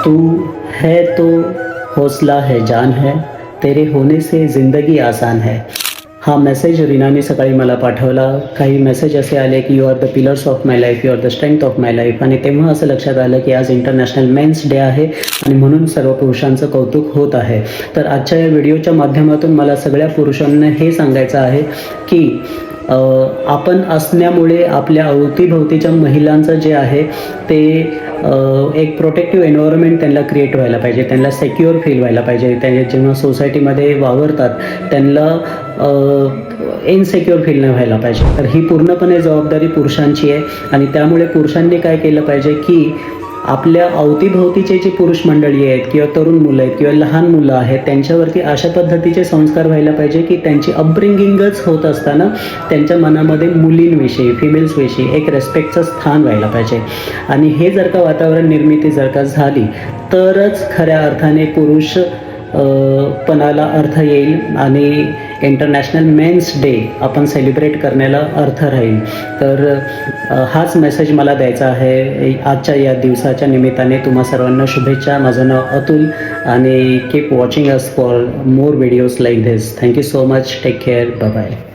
तू है तो हौसला है जान है, तेरे होने से जिंदगी आसान है. हा मेसेज रीनाने सकाळी मला पाठवला. काही मेसेज असे आले की you are the pillars of my life, you are the strength of my life. आणि तेव्हा असं लक्षात आलं की आज इंटरनॅशनल मेन्स डे आहे आणि म्हणून सर्व पुरुषांचं कौतुक होत आहे. तर आजच्या या व्हिडिओच्या माध्यमातून मला सगळ्या पुरुषांना हे सांगायचं आहे की आपण असण्यामुळे आपल्या अवतीभोवतीच्या महिलांचं जे आहे ते एक प्रोटेक्टिव्ह एन्व्हायरमेंट त्यांना क्रिएट व्हायला पाहिजे, त्यांना सेक्युअर फील व्हायला पाहिजे. त्या जेव्हा सोसायटीमध्ये वावरतात त्यांना इनसेक्युअर फील नाही व्हायला पाहिजे. तर ही पूर्णपणे जबाबदारी पुरुषांची आहे आणि त्यामुळे पुरुषांनी काय केलं पाहिजे की आपल्या अवतीभोवतीचे जे पुरुष मंडळी आहेत किंवा तरुण मुलं आहेत किंवा लहान मुलं आहेत त्यांच्यावरती अशा पद्धतीचे संस्कार व्हायला पाहिजे की त्यांची अपब्रिंगिंगच होत असताना त्यांच्या मनामध्ये मुलींविषयी, फिमेल्सविषयी एक रेस्पेक्टचं स्थान व्हायला पाहिजे. आणि हे जर का वातावरण निर्मिती जर का झाली तरच खऱ्या अर्थाने पुरुष पणाला अर्थ येईल आणि इंटरनॅशनल मेन्स डे आपण सेलिब्रेट करण्याला अर्थ राहील. तर हाच मेसेज मला द्यायचा आहे आजच्या या दिवसाच्या निमित्ताने. तुम्हा सर्वांना शुभेच्छा. माझं नाव अतुल आणि keep watching us for more videos like this. Thank you so much. Take care. Bye bye.